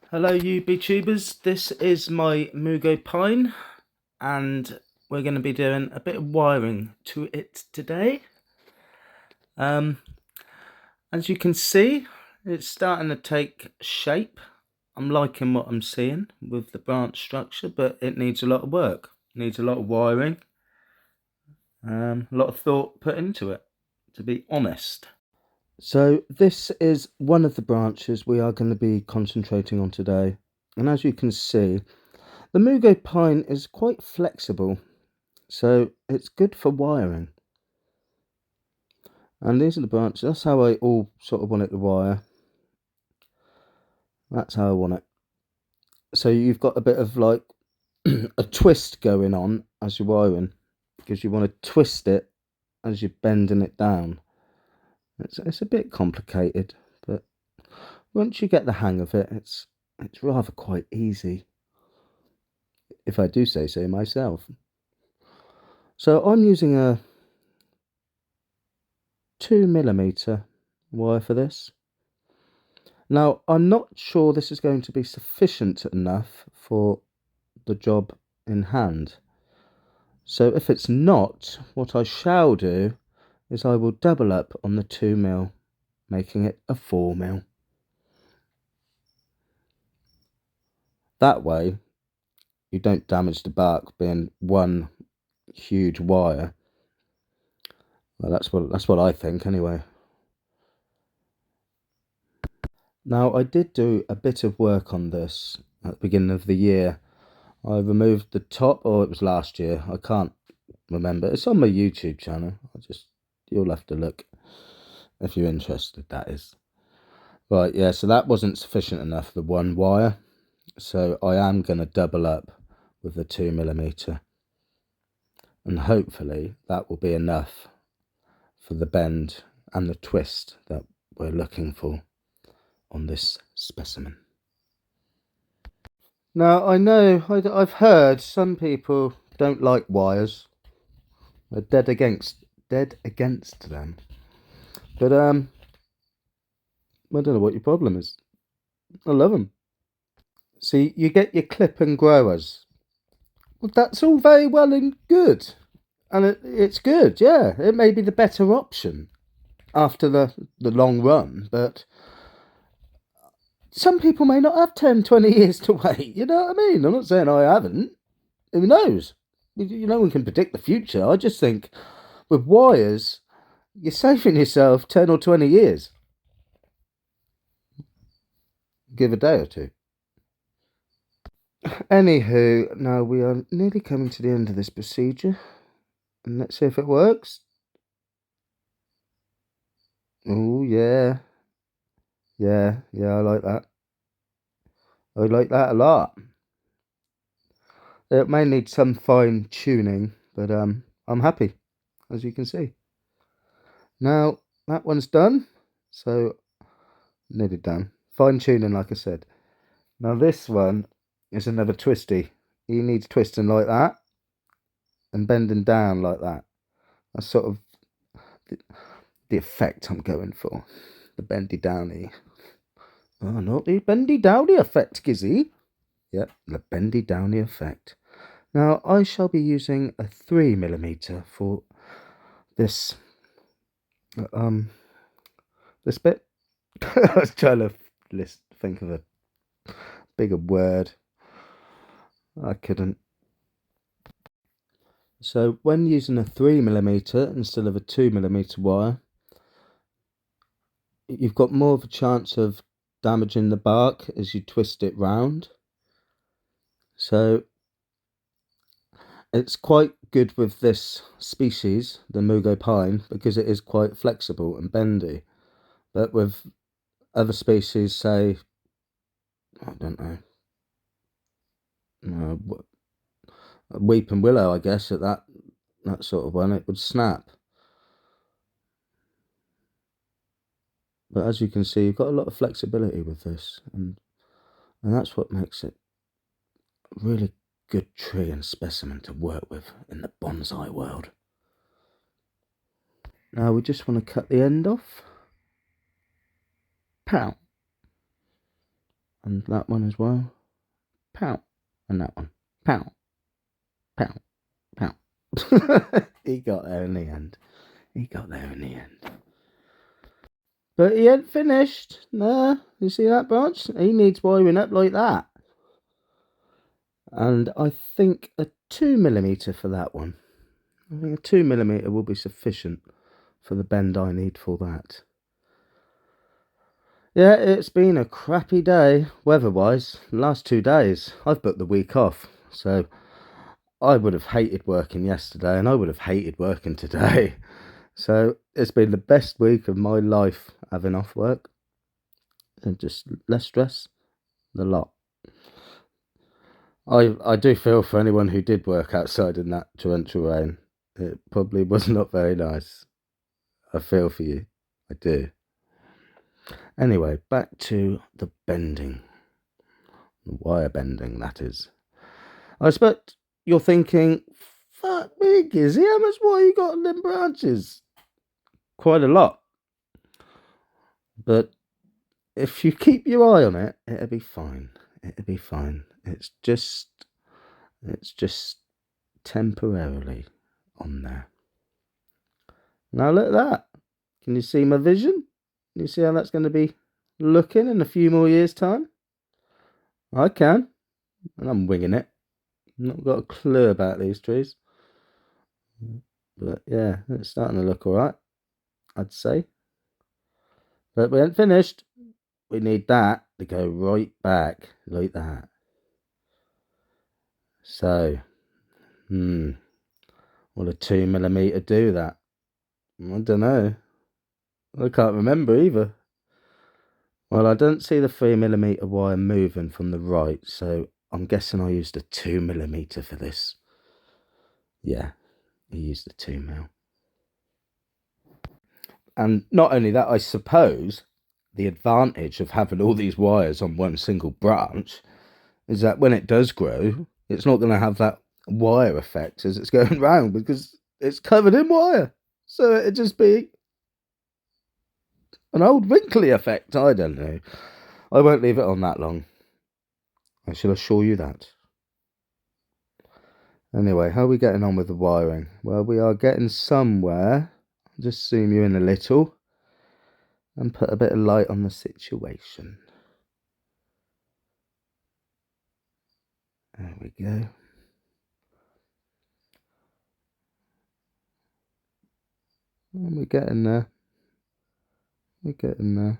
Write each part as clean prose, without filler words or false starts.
Hello YouTubers, this is my Mugo pine and we're going to be doing a bit of wiring to it today. As you can see, it's starting to take shape. I'm liking what I'm seeing with the branch structure, but it needs a lot of work. It needs a lot of wiring, a lot of thought put into it, to be honest. So this is one of the branches we are going to be concentrating on today. And as you can see, the Mugo pine is quite flexible, so it's good for wiring. And these are the branches. That's how I all sort of want it to wire. That's how I want it. So you've got a bit of like a twist going on as you're wiring, because you want to twist it as you're bending it down. It's a bit complicated, but once you get the hang of it, it's rather quite easy, if I do say so myself. So I'm using a 2mm wire for this. Now, I'm not sure this is going to be sufficient enough for the job in hand. So if it's not, what I shall do is I will double up on the 2mm, making it a 4mm. That way, you don't damage the bark being one huge wire. Well, that's what I think anyway. Now, I did do a bit of work on this at the beginning of the year. I removed the top, or it was last year, I can't remember. It's on my YouTube channel. You'll have to look if you're interested, that is. Right, yeah, so that wasn't sufficient enough, the one wire. So I am going to double up with the 2mm. And hopefully that will be enough for the bend and the twist that we're looking for on this specimen. Now, I know I've heard some people don't like wires. They're dead against them. But I don't know what your problem is. I love them. See, you get your clip and growers. Well, that's all very well and good, and it's good. Yeah, it may be the better option after the long run, but some people may not have 10, 20 years to wait. You know what I mean? I'm not saying I haven't. Who knows? No one can predict the future. I just think with wires, you're saving yourself 10 or 20 years. Give a day or two. Anywho, now we are nearly coming to the end of this procedure. And let's see if it works. Oh, yeah. Yeah, I like that. I like that a lot. It may need some fine tuning, but I'm happy, as you can see. Now, that one's done. So, nearly done. Fine tuning, like I said. Now, this one is another twisty. He needs twisting like that and bending down like that. That's sort of the effect I'm going for. The bendy downy. Oh, not the bendy downy effect, Gizzy. Yep, the bendy downy effect. Now, I shall be using a 3mm for this this bit. I was trying to think of a bigger word. I couldn't. So when using a 3mm instead of a 2mm wire, you've got more of a chance of damaging the bark as you twist it round. So it's quite good with this species, the Mugo pine, because it is quite flexible and bendy. But with other species, say, I don't know, weeping willow, I guess, at that sort of one, it would snap. But as you can see, you've got a lot of flexibility with this, and that's what makes it a really good tree and specimen to work with in the bonsai world. Now we just want to cut the end off. Pow! And that one as well. Pow. And that one. Pow. Pow. Pow. He got there in the end. But he ain't finished. Nah, you see that branch? He needs wiring up like that. And I think a 2mm for that one. I think a 2mm will be sufficient for the bend I need for that. Yeah, it's been a crappy day, weather-wise. Last 2 days, I've booked the week off. So I would have hated working yesterday and I would have hated working today. So it's been the best week of my life having off work. And just less stress, the lot. I do feel for anyone who did work outside in that torrential rain. It probably was not very nice. I feel for you. I do. Anyway, back to the bending. The wire bending, that is. I expect you're thinking, fuck me, Gizzy, how much wire you got on them branches? Quite a lot. But if you keep your eye on it, it'll be fine. It'll be fine. It's just temporarily on there. Now look at that. Can you see my vision? Can you see how that's going to be looking in a few more years' time? I can. And I'm winging it. Not got a clue about these trees. But yeah, it's starting to look alright, I'd say. But we ain't finished. We need that to go right back like that. So, will a 2mm do that? I don't know. I can't remember either. Well, I don't see the 3mm wire moving from the right, so I'm guessing I used a 2mm for this. Yeah, I used a 2mm. And not only that, I suppose the advantage of having all these wires on one single branch is that when it does grow, it's not going to have that wire effect as it's going round because it's covered in wire. So it'd just be an old wrinkly effect. I don't know. I won't leave it on that long. I shall assure you that. Anyway, how are we getting on with the wiring? Well, we are getting somewhere. I'll just zoom you in a little and put a bit of light on the situation. There we go. And we're getting there. We're getting there.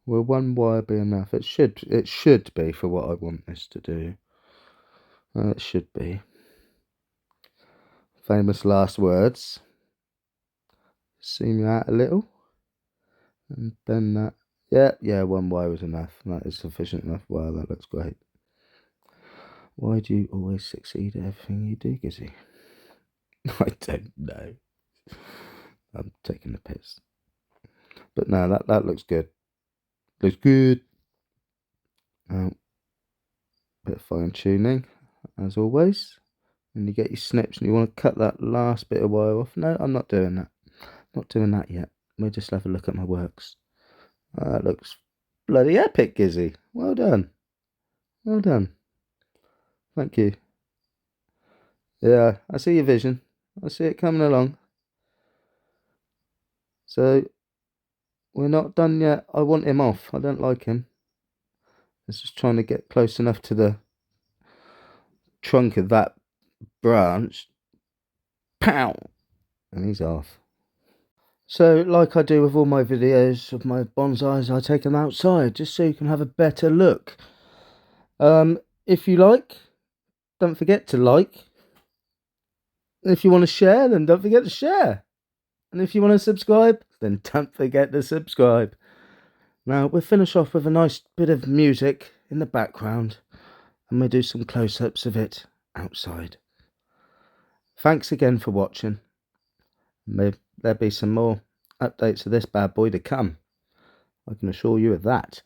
Will one wire be enough? It should be for what I want this to do. It should be. Famous last words. Zoom you out a little. And then that. Yeah, one wire is enough. That is sufficient enough. Wow, that looks great. Why do you always succeed at everything you do, Gizzy? I don't know. I'm taking the piss. But no, that looks good. Looks good. Bit of fine tuning, as always. When you get your snips and you want to cut that last bit of wire off. No, I'm not doing that. Not doing that yet. We'll just have a look at my works. That looks bloody epic, Gizzy. Well done. Well done. Thank you. Yeah, I see your vision. I see it coming along. So, we're not done yet. I want him off. I don't like him. It's just trying to get close enough to the trunk of that branch. Pow! And he's off. So, like I do with all my videos of my bonsais, I take them outside just so you can have a better look. If you like, don't forget to like. If you want to share, then don't forget to share. And if you want to subscribe, then don't forget to subscribe. Now, we'll finish off with a nice bit of music in the background, and we'll do some close-ups of it outside. Thanks again for watching. Maybe there'll be some more updates of this bad boy to come. I can assure you of that.